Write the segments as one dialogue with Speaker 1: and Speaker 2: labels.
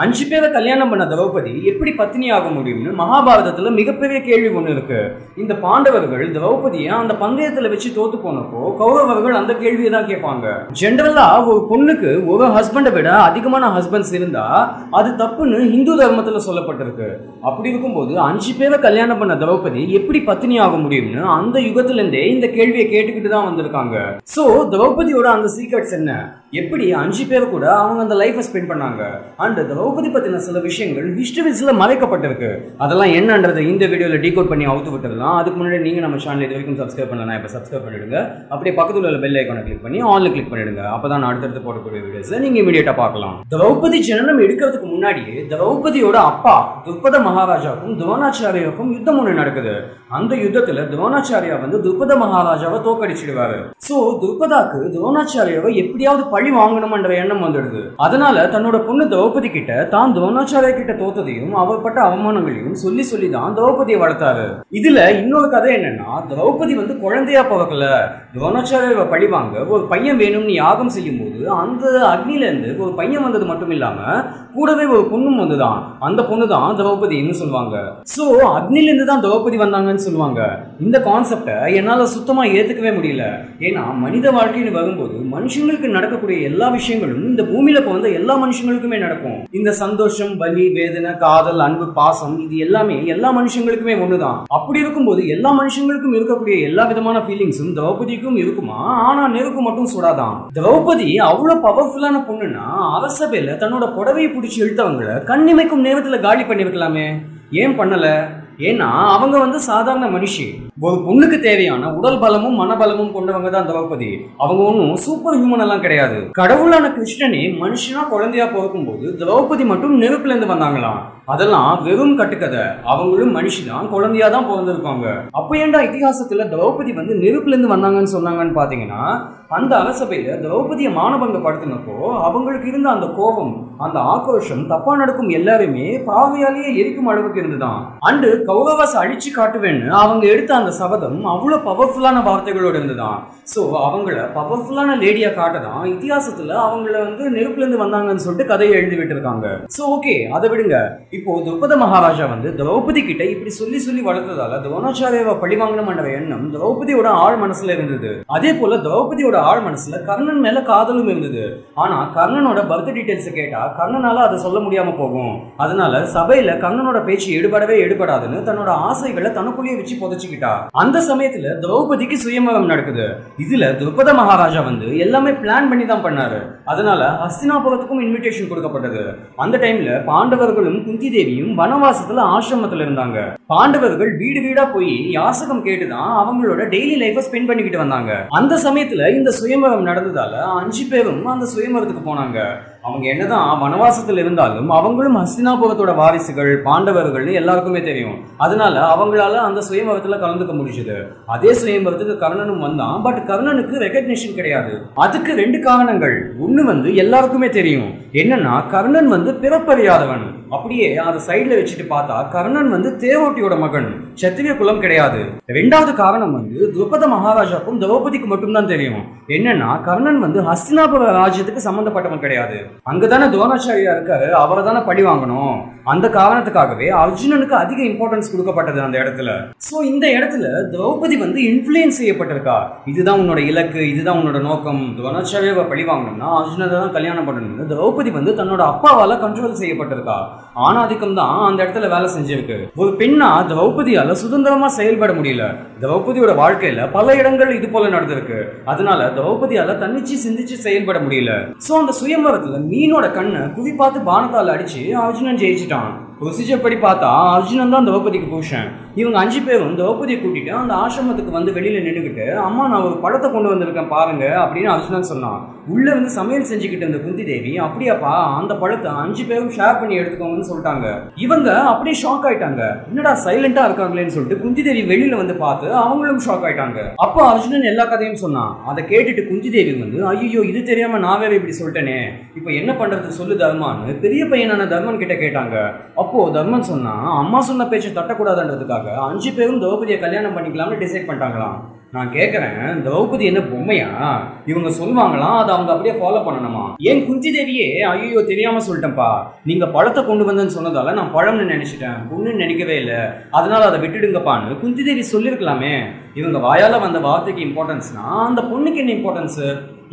Speaker 1: 5 பேரை கல்யாணம் பண்ண திரௌபதி எப்படி பத்தினி ஆக முடியும்னு மகாபாரதத்துல மிகப்பெரிய கேள்வி ஒண்ணு இருக்கு. இந்த பாண்டவர்கள் திரௌபதியை அந்த பந்தயத்துல வச்சு தோத்து போனப்போ கௌரவர்கள் அந்த கேள்வியை தான் கேட்பாங்க. ஜெனரலா ஒரு பொண்ணுக்கு ஒரு ஹஸ்பண்டை விட அதிகமான ஹஸ்பண்ட்ஸ் இருந்தா அது தப்புன்னு இந்து தர்மத்துல சொல்லப்பட்டிருக்கு. அப்படி இருக்கும்போது 5 பேரை கல்யாணம் பண்ண திரௌபதி எப்படி பத்தினி ஆக முடியும்னு அந்த யுகத்துல இருந்தே இந்த கேள்வியை கேட்டுக்கிட்டு தான் வந்திருக்காங்க. சோ திரௌபதியோட அந்த சீக்ரெட்ஸ் என்ன, எப்படி 5 பேர் கூட அவங்க அந்த லைஃபை ஸ்பெண்ட் பண்ணாங்க, அண்ட் திரௌபதி பத்தின சில விஷயங்கள் ஹிஸ்டரிஸ்ல மறைக்கப்பட்டிருக்கு. அதெல்லாம் என்னன்றது இந்த வீடியோல டீகோட் பண்ணி அவுத்து விட்டுறலாம். அதுக்கு முன்னாடி நீங்க நம்ம சேனல் இது வரைக்கும் சப்ஸ்கிரைப் பண்ணலாம், இப்ப சப்ஸ்கிரைப் பண்ணிடுங்க. அப்படியே பக்கத்துல உள்ள பெல் ஐகானை கிளிக் பண்ணி ஆன்ல கிளிக் பண்ணிடுங்க. அப்பதான் அடுத்தடுத்து போடக்கூடிய வீடியோஸ் நீங்க இமீடியட்டா பார்க்கலாம். திரௌபதி ஜனனம் எடுக்கிறதுக்கு முன்னாடியே திரௌபதியோட அப்பா துருபத மகாராஜாவுக்கும் துரோணாச்சாரியாவுக்கும் யுத்தம் ஒண்ணு நடக்குது. அந்த யுத்தத்துல துரோணாச்சாரியா வந்து துருபத மகாராஜாவை தோக்கடிச்சிடுவாரு. சோ துருபதாக்கு துரோணாச்சாரியாவை எப்படியாவது பழி வாங்கணும்ன்ற எண்ணம் வந்துடுது. அதனால தன்னோட பொண்ணு திரௌபதி கிட்ட தான் துரோணாச்சாரியா கிட்ட தோத்ததையும் அவர் பட்ட அவமானங்களையும் சொல்லி சொல்லி தான் திரௌபதியை வளர்த்தாரு. இதுல இன்னொரு கதை என்னன்னா, திரௌபதி வந்து குழந்தையா பிறக்கல, துரோணாச்சாரியாவை பழி வாங்க ஒரு பையன் வேணும்னு யாகம் செய்யும் போது அந்த அக்னில இருந்து ஒரு பையன் வந்தது மட்டும் இல்லாம கூடவே ஒரு பொண்ணும் வந்துதான். அந்த பொண்ணு தான் திரௌபதினு சொல்லுவாங்க. சோ அக்னில இருந்து தான் திரௌபதி வந்தாங்கன்னு சொல்லுவாங்க. இந்த கான்செப்டை என்னால சுத்தமா ஏத்துக்கவே முடியல. ஏன்னா மனித வாழ்க்கைன்னு வரும்போது மனுஷங்களுக்கு நடக்கக்கூடிய எல்லா விஷயங்களும் இந்த பூமியில பிறந்த எல்லா மனுஷங்களுக்குமே நடக்கும். இந்த சந்தோஷம், வலி, வேதனை, காதல், அன்பு, பாசம், இது எல்லாமே எல்லா மனுஷங்களுக்குமே ஒண்ணுதான். அப்படி இருக்கும்போது எல்லா மனுஷங்களுக்கும் இருக்கக்கூடிய எல்லா விதமான ஃபீலிங்ஸும் திரௌபதிக்கும் இருக்குமா? ஆனா நெருப்பு மட்டும் சுடாதான். திரௌபதி அவ்வளவு பவர்ஃபுல்லான பொண்ணுன்னா அரசபையில தன்னோட புடவையை பிடிச்சி இழுத்தவங்களை கண்ணிமைக்கும் நேரத்துல காலி பண்ணிருக்கலாமே, ஏன் பண்ணல? ஏன்னா அவங்க வந்து சாதாரண மனுஷி. ஒரு பொண்ணுக்கு தேவையான உடல் பலமும் மனபலமும் கொண்டவங்க தான் திரௌபதி. அவங்க ஒன்னும் சூப்பர் ஹியூமன் எல்லாம் கிடையாது. கடவுளான கிருஷ்ணனே மனுஷனா குழந்தையா பிறக்கும் போது திரௌபதி மட்டும் நெருப்புல இருந்து வந்தாங்களாம். அதெல்லாம் வெறும் கட்டுக்கதை. அவங்களும் மனுஷிதான், குழந்தையா தான் பிறந்திருக்காங்க. அப்ப ஏண்டா இதிகாசத்துல திரௌபதி வந்து நெருப்புல இருந்து வந்தாங்கன்னு சொன்னாங்கன்னு பாத்தீங்கன்னா, அந்த அரசபையில திரௌபதியை மானபங்கப்படுத்தினப்போ அவங்களுக்கு இருந்த அந்த கோபம், அந்த ஆக்ரோஷம் தப்பா நடக்கும் எல்லாருமே பார்வையாலேயே எரிக்கும் அளவுக்கு இருந்துதான். அண்டு கௌரவாச அழிச்சு காட்டுவேன்னு அவங்க எடுத்த அந்த சபதம் அவ்வளவு பவர்ஃபுல்லான வார்த்தைகளோட இருந்துதான். சோ அவங்கள பவர்ஃபுல்லான லேடியா காட்டதான் இதிகாசத்துல அவங்கள வந்து நெருப்புல இருந்து வந்தாங்கன்னு சொல்லிட்டு கதையை எழுதி விட்டு இருக்காங்க. சோ ஓகே, அதை விடுங்க. இப்போ துருபத மகாராஜா வந்து திரௌபதி கிட்ட இப்படி சொல்லி சொல்லி வளர்த்ததால துரோணாச்சாரியாவை பழி வாங்கணும்ன்ற எண்ணம் திரௌபதியோட ஆழ் மனசுல இருந்தது. அதே போல திரௌபதியோட ஆழ் மனசுல கர்ணன் மேல காதலும் இருந்தது. ஆனா கர்ணனோட பர்த் டீடைல்ஸ் கேட்டா கர்ணனால அதை சொல்ல முடியாம போகும். அதனால சபையில கர்ணனோட பேச்சு எடுபடாதுன்னு தன்னோட ஆசைகளை தனக்குள்ளேயே வச்சு புதைச்சுக்கிட்டா. அந்த சமயத்துல திரௌபதிக்கு சுயம்பரம் நடக்குது. இதுல துருபத மகாராஜா வந்து எல்லாமே பிளான் பண்ணி தான் பண்ணாரு. அதனால ஹஸ்தினாபுரத்துக்கும் இன்விடேஷன் கொடுக்கப்பட்டது. அந்த டைம்ல பாண்டவர்களும் குந்தி தேவியும் வனவாசத்துல ஆசிரமத்துல இருந்தாங்க. பாண்டவர்கள் வீடு வீடா போய் யாசகம் கேட்டுதான் அவங்களோட டெய்லி லைஃபை ஸ்பெண்ட் பண்ணிக்கிட்டு வந்தாங்க. அந்த சமயத்துல இந்த சுயம்பரம் நடந்ததால 5 பேரும் அந்த சுயம்பரத்துக்கு போனாங்க. அவங்க என்னதான் வனவாசத்துல இருந்தாலும் அவங்களும் ஹஸ்தினாபுரத்தோட வாரிசுகள், பாண்டவர்கள் எல்லாருக்குமே தெரியும். அதனால அவங்களால அந்த சுயம்பரத்துல கலந்துக்க முடிஞ்சது. அதே சுயம்பரத்துக்கு கர்ணனும் வந்தான். பட் கர்ணனுக்கு ரெகக்னிஷன் கிடையாது. அதுக்கு 2 காரணங்கள். ஒண்ணு வந்து எல்லாருக்குமே தெரியும், என்னன்னா கர்ணன் வந்து பிறப்பறியாதவன். அப்படியே அதை சைட்ல வச்சுட்டு பார்த்தா கர்ணன் வந்து தேரோட்டியோட மகன், சத்திரிய குலம் கிடையாது. 2வது காரணம் வந்து துருபத மகாராஜாக்கும் திரௌபதிக்கு மட்டும்தான் தெரியும், என்னன்னா கர்ணன் வந்து ஹஸ்தினாபுர ராஜ்யத்துக்கு சம்பந்தப்பட்டவன் கிடையாது. அங்கதானே துரோணாச்சாரியா இருக்காரு, அவரை தானே பழி வாங்கணும். அந்த காரணத்துக்காகவே அர்ஜுனனுக்கு அதிக இம்பார்ட்டன்ஸ் கொடுக்கப்பட்டது அந்த இடத்துல. சோ இந்த இடத்துல திரௌபதி வந்து இன்ஃப்ளூயன்ஸ் செய்யப்பட்டிருக்கா. இதுதான் உன்னோட இலக்கு, இதுதான் உன்னோட நோக்கம், துரோணாச்சாரியாவை பழி வாங்கணும்னா அர்ஜுனனை தான் கல்யாணம் பண்ணணும்னு திரௌபதி வந்து தன்னோட அப்பாவால கண்ட்ரோல் செய்யப்பட்டிருக்கா. ஆணாதிக்கம் தான் அந்த இடத்துல வேலை செஞ்சிருக்கு. ஒரு பெண்ணா திரௌபதியால சுதந்திரமா செயல்பட முடியல. திரௌபதியோட வாழ்க்கையில பல இடங்கள் இது போல நடந்திருக்கு. அதனால திரௌபதியால தன்னிச்சு சிந்திச்சு செயல்பட முடியல. சோ அந்த சுயம்பரத்துல மீனோட கண்ணை குறி பார்த்து பானத்தால் அடிச்சு அர்ஜுனன் ஜெயிச்சிட்டான். ப்ரொசீஜர் படி பார்த்தா அர்ஜுனன் தான் திரௌபதிக்கு புருஷன். இவங்க 5 பேரும் திரௌபதியை கூட்டிட்டு அந்த ஆசிரமத்துக்கு வந்து வெளியில நின்றுக்கிட்டு, அம்மா நான் ஒரு பழத்தை கொண்டு வந்திருக்கேன் பாருங்க அப்படின்னு அர்ஜுனன் சொன்னான். உள்ள இருந்து சமையல் செஞ்சுக்கிட்டு இருந்த குந்தி தேவி, அப்படியாப்பா அந்த பழத்தை 5 பேரும் ஷேர் பண்ணி எடுத்துக்கோங்கன்னு சொல்லிட்டாங்க. இவங்க அப்படியே ஷாக் ஆயிட்டாங்க. என்னடா சைலண்டா இருக்காங்களேன்னு சொல்லிட்டு குந்தி தேவி வெளியில வந்து பார்த்து அவங்களும் ஷாக் ஆயிட்டாங்க. அப்போ அர்ஜுனன் எல்லா கதையும் சொன்னான். அதை கேட்டுட்டு குந்தி தேவி வந்து, ஐயோ இது தெரியாம நான் வேற இப்படி சொல்லிட்டேனே, இப்போ என்ன பண்றது சொல்லு தர்மான்னு பெரிய பையனான தர்மன் கிட்ட கேட்டாங்க. அப்போ தர்மன் சொன்னா, அம்மா சொன்ன பேச்சை தட்டக்கூடாதுன்றதுக்காக 5 பேரும் திரௌபதியை கல்யாணம் பண்ணிக்கலாம்னு டிசைட் பண்ணிட்டாங்களாம். நான் கேட்கறேன், திரௌபதி என்ன பொம்மையா? இவங்க சொல்லுவாங்களாம், அதை அவங்க அப்படியே ஃபாலோ பண்ணணுமா? ஏன் குந்தி தேவியே ஐயோ தெரியாம சொல்லிட்டேன்ப்பா, நீங்க பழத்தை கொண்டு வந்தேன்னு சொன்னதால நான் பழம்னு நினைச்சிட்டேன், பொண்ணுன்னு நினைக்கவே இல்லை, அதனால அதை விட்டுடுங்கப்பான்னு குந்தி தேவி சொல்லியிருக்கலாமே. இவங்க வாயால வந்த வார்த்தைக்கு இம்பார்ட்டன்ஸ்னா அந்த பொண்ணுக்கு என்ன இம்பார்ட்டன்ஸ்?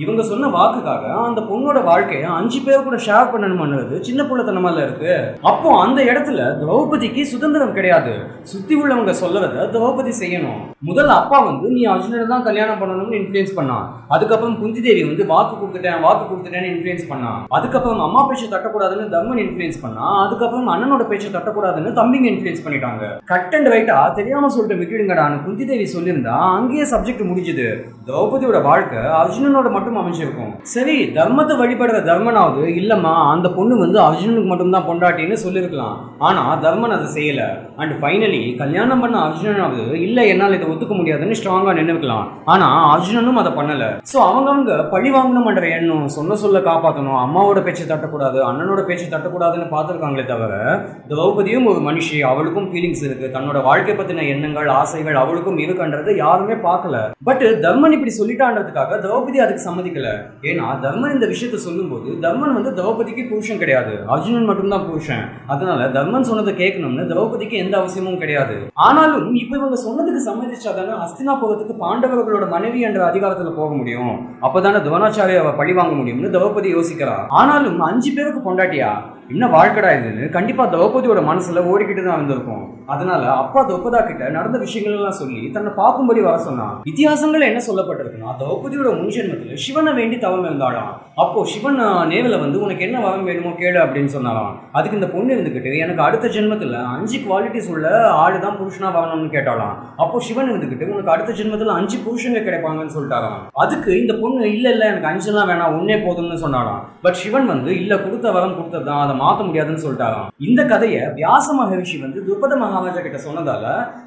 Speaker 1: இவங்க சொன்ன வாக்குக்காக அந்த பொண்ணோட வாழ்க்கையை 5 பேர் கூட ஷேர் பண்ணணும்ன்றது சின்ன புள்ளத்தனமால இருக்கு. அப்போ அந்த இடத்துல திரௌபதிக்கு சுதந்திரம் கிடையாது. சுத்தி உள்ளவங்க சொல்றத திரௌபதி செய்யணும். முதல்ல அப்பா வந்து நீ அர்ஜுனனை தான் கல்யாணம் பண்ணணும்னு இன்ஃப்ளூயன்ஸ் பண்ணான். அதுக்கப்புறம் குந்தி தேவி வந்து வாக்கு கொடுத்துட்டேன்னு இன்ஃப்ளூயன்ஸ் பண்ணான். அதுக்கப்புறம் அம்மா பேச்சை தட்டக்கூடாதுன்னு தர்மன் இன்ஃப்ளூயன்ஸ் பண்ணா. அதுக்கப்புறம் அண்ணனோட பேச்சை தட்டக்கூடாதுன்னு தம்பிங்க இன்ஃப்ளூயன்ஸ் பண்ணிட்டாங்க. கட் அண்ட் ரைட்டா தெரியாம சொல்லிட்டு விட்டுடுங்கடான்னு குந்தி தேவி சொல்லியிருந்தா அங்கேயே சப்ஜெக்ட் முடிஞ்சுது. திரௌபதியோட வாழ்க்கை அர்ஜுனனோட மட்டும் அமைஞ்சிருக்கும். சரி, தர்மத்தை வழிபடுற தர்மனாவது இல்லம்மா அந்த பொண்ணு வந்து அர்ஜுனனுக்கு மட்டும்தான் பொண்டாட்டின்னு சொல்லியிருக்கலாம். ஆனா தர்மன் அதை செய்யல. அண்ட் ஃபைனலி கல்யாணம் பண்ண அர்ஜுனனாவது இல்ல என்னால் இதை ஒத்துக்க முடியாதுன்னு ஸ்ட்ராங்கா நின்றுக்கலாம். ஆனா அர்ஜுனனும் அதை பண்ணல. சோ அவங்க பழி வாங்கணும்ன்ற எண்ணம், சொல்ல காப்பாற்றணும், அம்மாவோட பேச்சை தட்டக்கூடாது, அண்ணனோட பேச்சை தட்டக்கூடாதுன்னு பார்த்துருக்காங்களே தவிர திரௌபதியும் ஒரு மனுஷி, அவளுக்கும் ஃபீலிங்ஸ் இருக்கு, தன்னோட வாழ்க்கை பத்தின எண்ணங்கள் ஆசைகள் அவளுக்கும் இருக்குன்றது யாருமே பார்க்கல. பட் தர்மன் இப்படி சொல்லிட்டான்றதுக்காக திரௌபதி அதுக்கு சம்மதிக்கல. ஏன்னா தர்மன் இந்த விஷயத்த சொல்லும் போது தர்மன் வந்து திரௌபதிக்கு புருஷன் கிடையாது, அர்ஜுனன் மட்டும்தான் புருஷன். அதனால தர்மன் சொன்னதை கேட்கணும்னு திரௌபதிக்கு எந்த அவசியமும் கிடையாது. ஆனாலும் இப்ப இவங்க சொன்னதுக்கு சம்மதிச்சாதானே ஹஸ்தினாபுரத்துக்கு பாண்டவர்களோட மனைவி என்ற அதிகாரத்துல போக முடியும், அப்பதானே துரோணாச்சாரியாவை பழி வாங்க முடியும்னு திரௌபதி யோசிக்கிறா. ஆனாலும் 5 பேருக்கு பொண்டாட்டியா என்ன வாழ்க்கடா இதுன்னு கண்டிப்பா திரௌபதியோட மனசுல ஓடிக்கிட்டு தான் இருந்திருக்கும். அதனால அப்பா திரௌபதா கிட்ட நடந்த விஷயங்கள் எல்லாம் சொல்லி தன்னை பார்க்கும்படி வர சொன்னான். இதிகாசங்கள் என்ன சொல்லப்பட்டிருக்குன்னா, திரௌபதியோட முன்ஜென்மத்துல சிவனை வேண்டி தவம் இருந்தாளாம். அப்போ சிவன் நேரில் வந்து உனக்கு என்ன வரம் வேணுமோ கேளு அப்படின்னு சொன்னாலாம். அதுக்கு இந்த பொண்ணு இருந்துகிட்டு எனக்கு அடுத்த ஜென்மத்துல 5 குவாலிட்டிஸ் உள்ள ஆளுதான் புருஷனா வரணும்னு கேட்டாலாம். அப்போ சிவன் இருந்துகிட்டு உனக்கு அடுத்த ஜென்மத்துல 5 புருஷங்க கிடைப்பாங்கன்னு சொல்லிட்டாராம். அதுக்கு இந்த பொண்ணு இல்ல எனக்கு 5 வேணாம், ஒன்னே போதும்னு சொன்னாலாம். பட் சிவன் வந்து இல்ல, கொடுத்த வரம் கொடுத்ததான், அதை மாற்ற முடியாதுன்னு சொல்லிட்டாராம். இந்த கதையை வியாச மகரிஷி வந்து துருபத மகாராஜா கிட்ட சொன்னதால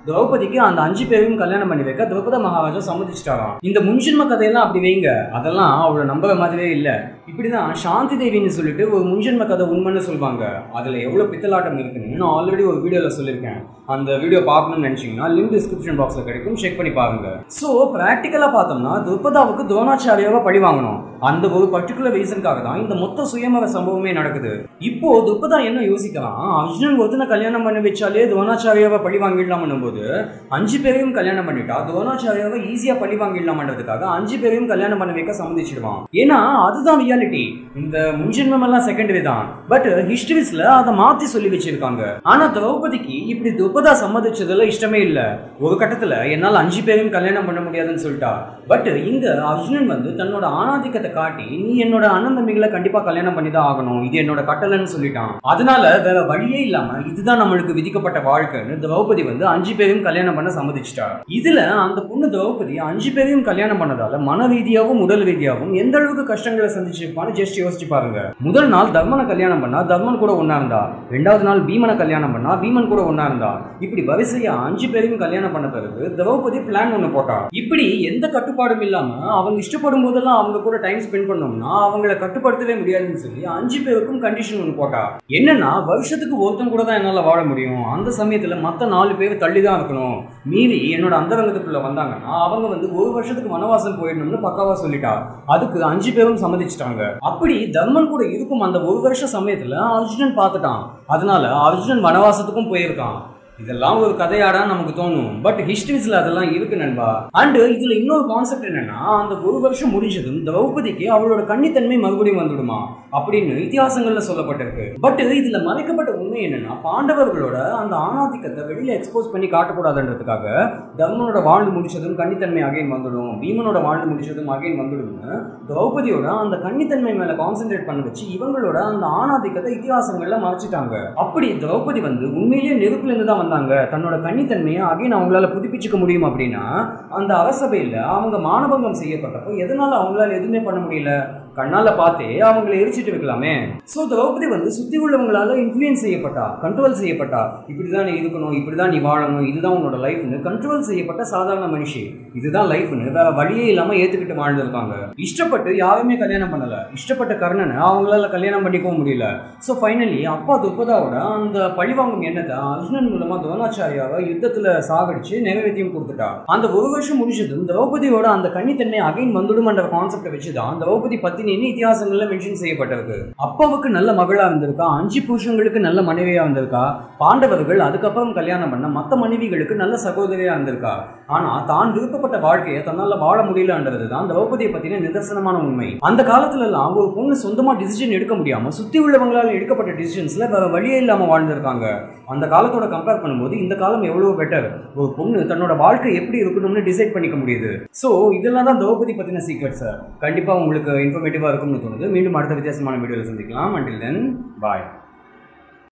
Speaker 1: திரௌபதிக்கு அந்த 5 பேரையும் கல்யாணம் பண்ணி வைக்க துருபத மகாராஜா சம்மதிச்சிட்டாராம். இந்த முன்ஜென்ம கதையெல்லாம் அப்படி வைங்க, அதெல்லாம் அவளை நம்புற மாதிரியே இல்லை. இப்படிதான் சாந்தி தேவின்னு சொல்லிட்டு ஒரு முன்ஜென்ம கதை உண்மைன்னு சொல்லுவாங்க. அதுல எவ்வளவு பித்தலாட்டம் இருக்குன்னு நான் ஆல்ரெடி ஒரு வீடியோல சொல்லியிருக்கேன். அந்த வீடியோ பார்க்கணும்னு நினைச்சீங்கன்னா லிங்க் டிஸ்கிரிப்ஷன் பாக்ஸ்ல கிடைக்கும், செக் பண்ணி பாருங்க. சோ பிராக்டிக்கலா பார்த்தோம்னா துருபதாவுக்கு துரோணாச்சாரியாவை பழி வாங்கணும். அந்த ஒரு பர்டிகுலர் ரீசனுக்காக தான் இந்த மொத்த சுயமர சம்பவமே நடக்குது. இப்போ துருபதா என்ன யோசிக்கலாம், அர்ஜுனன் ஒருத்தனை கல்யாணம் பண்ணி வச்சாலே துரோணாச்சாரியாவை பழி வாங்கிடலாம்னும் போது 5 பேரையும் கல்யாணம் பண்ணிட்டா துரோணாச்சாரியாவை ஈஸியா பழி வாங்கிடலாம்ன்றதுக்காக 5 பேரையும் கல்யாணம் பண்ணி வைக்க சம்மதிச்சிடுவான். ஏன்னா அதுதான் ரியாலிட்டி. இந்த முன்ஜென்மம் எல்லாம் செகண்டரி தான். பட் ஹிஸ்டரிஸ்ல அதை மாத்தி சொல்லி வச்சிருக்காங்க. ஆனா திரௌபதிக்கு இப்படி துருபதா சம்மதிச்சதுல இஷ்டமே இல்ல. ஒரு கட்டத்துல என்னால் 5 பேரையும் கல்யாணம் பண்ண முடியாதுன்னு சொல்லிட்டா. பட் இங்க அர்ஜுனன் வந்து தன்னோட ஆணாதிக்கத்தை காட்டி நீ என்னோட அண்ணன் தம்பிகளை கண்டிப்பா கல்யாணம் பண்ணி தான் ஆகணும், இது என்னோட கட்டளைன்னு சொல்லிட்டான். அதனால வேற வழியே இல்லாம இதுதான் நம்மளுக்கு விதிக்கப்பட்ட வாழ்க்கைன்னு திரௌபதி வந்து 5 பேரையும் கல்யாணம் பண்ண சம்மதிச்சிட்டா. இதுல அந்த பொண்ணு திரௌபதி 5 பேரையும் கல்யாணம் பண்ணதால மன ரீதியாகவும் உடல் ரீதியாகவும் எந்த அளவுக்கு கஷ்டங்களை சந்திச்சிருப்பான்னு ஜஸ்ட் யோசிச்சு பாருங்க. முதல் நாள் தர்மனை கல்யாணம் பண்ணா தர்மன் கூட ஒன்னா இருந்தா, 2வது நாள் பீமனை கல்யாணம் பண்ணா பீமன் கூட ஒன்னா இருந்தா. இப்படி வரிசையா 5 பேரையும் கல்யாணம் பண்ண பிறகு திரௌபதி பிளான் ஒண்ணு போட்டா. இப்படி எந்த கட்டுப்பாடும் இல்லாம அவங்க இஷ்டப்படும் போதெல்லாம் அவங்க கூட டைம் ஸ்பெண்ட் பண்ணோம்னா அவங்களை கட்டுப்படுத்தவே முடியாதுன்னு சொல்லி 5 பேருக்கும் கண்டிஷன் ஒன்று போட்டா. என்னன்னா வருஷத்துக்கு ஒருத்தன் கூட தான் என்னால வாழ முடியும், அந்த சமயத்துல மத்த 4 பேர் தள்ளி தான் இருக்கணும், மீறி என்னோட அந்தரங்கத்துக்குள்ள வந்தாங்கன்னா அவங்க வந்து 1 வருஷத்துக்கு வனவாசம் போயிடணும்னு பக்காவா சொல்லிட்டா. அதுக்கு 5 பேரும் சம்மதிச்சிட்டாங்க. அப்படி தர்மன் கூட இருக்கும் அந்த 1 வருஷ சமயத்துல அர்ஜுனன் பார்த்துட்டான். அதனால அர்ஜுனன் வனவாசத்துக்கும் போயிருக்கான். இதெல்லாம் ஒரு கதையாடா நமக்கு தோணும். பட் ஹிஸ்டரிஸ்ல அதெல்லாம் இருக்கு நண்பா. அண்ட் இதுல இன்னொரு கான்செப்ட் என்னன்னா, அந்த 1 வருஷம் முடிஞ்சதும் திரௌபதிக்கு அவளோட கன்னித்தன்மை மறுபடியும் வந்துடுமா அப்படின்னு இதிகாசங்கள்ல சொல்லப்பட்டிருக்கு. பட் இதுல மறைக்கப்பட்ட உண்மை என்னன்னா, பாண்டவர்களோட அந்த ஆணாதிக்கத்தை வெளியில எக்ஸ்போஸ் பண்ணி காட்டக்கூடாதுன்றதுக்காக தர்மனோட வாழ்ந்து முடிச்சதும் கன்னித்தன்மை அகைன் வந்துடும், பீமனோட வாழ்ந்து முடிச்சதும் அகைன் வந்துடும்னு திரௌபதியோட அந்த கன்னித்தன்மை மேல கான்சென்ட்ரேட் பண்ண வச்சு இவங்களோட அந்த ஆணாதிக்கத்தை இதிகாசங்கள்ல மறைச்சிட்டாங்க. அப்படி திரௌபதி வந்து உண்மையிலேயே நெருப்புல இருந்து தான் வந்தாங்க, தன்னோட கன்னித்தன்மையை அகைன் அவங்களால புதுப்பிச்சுக்க முடியும் அப்படின்னா அந்த அரசபையில அவங்க மானபங்கம் செய்யப்பட்டப்போ எதனால அவங்களால எதுவுமே பண்ண முடியல, கண்ணால பார்த்தே அவங்களை எரிச்சிட்டு வைக்கலாமே. சோ திரௌபதி வந்து சுத்தி உள்ளவங்களால இன்ஃப்ளூயன்ஸ் செய்யப்பட்டா, கண்ட்ரோல் செய்யப்பட்டா. இப்படிதான் நீ இருக்கணும், இப்படிதான் நீ வாழணும், இதுதான் உன்னோட லைஃப்னு கண்ட்ரோல் செய்யப்பட்ட சாதாரண மனுஷி. இதுதான் லைஃப்னு வேற வழியே இல்லாம ஏத்துக்கிட்டு வாழ்ந்திருக்காங்க. இஷ்டப்பட்டு யாருமே கல்யாணம் பண்ணல, இஷ்டப்பட்ட கர்ணனை அவங்களால கல்யாணம் பண்ணிக்கவும் முடியல. ஸோ ஃபைனலி அப்பா துருபதாவோட அந்த பழிவாங்கும் எண்ணத்தை அர்ஜுனன் மூலமா துரோணாச்சாரியாவை யுத்தத்துல சாகடிச்சு நிறைவேற்றியும் கொடுத்துட்டா. அந்த ஒரு வருஷம் முடிச்சதும் திரௌபதியோட அந்த கன்னித்தன்மை அகைன் வந்துடும் என்ற கான்செப்டை வச்சுதான் திரௌபதி பத்தினின்னு இதிகாசங்கள்ல மென்ஷன் செய்யப்பட்டிருக்கு. அப்பாவுக்கு நல்ல மகளா இருந்திருக்கா, 5 புருஷங்களுக்கு நல்ல மனைவியா இருந்திருக்கா, பாண்டவர்கள் அதுக்கப்புறம் கல்யாணம் பண்ண மற்ற மனைவிகளுக்கு நல்ல சகோதரியா இருந்திருக்கா. ஆனா தான் விருப்பப்பட்ட வாழ்க்கையை தன்னால வாழ முடியலன்றதுதான் திரௌபதியை பத்தின நிதர்சனமான உண்மை. அந்த காலத்துல எல்லாம் ஒரு பொண்ணு சொந்தமா டிசிஷன் எடுக்க முடியாம சுத்தி உள்ளவங்களால எடுக்கப்பட்ட டிசிஷன்ஸ்ல வேற வழியே இல்லாம வாழ்ந்திருக்காங்க. அந்த காலத்தோட கம்பேர் பண்ணும்போது இந்த காலம் எவ்வளவு பெட்டர். ஒரு பொண்ணு தன்னோட வாழ்க்கை எப்படி இருக்கணும்னு டிசைட் பண்ணிக்க முடியுது. ஸோ இதெல்லாம் தான் திரௌபதி பத்தின சீக்ரெட்ஸ். கண்டிப்பா உங்களுக்கு இன்ஃபர்மேட்டிவா இருக்கும்னு தோணுது. மீண்டும் அடுத்த வித்தியாசமான வீடியோவில் சந்திக்கலாம். Until then, bye.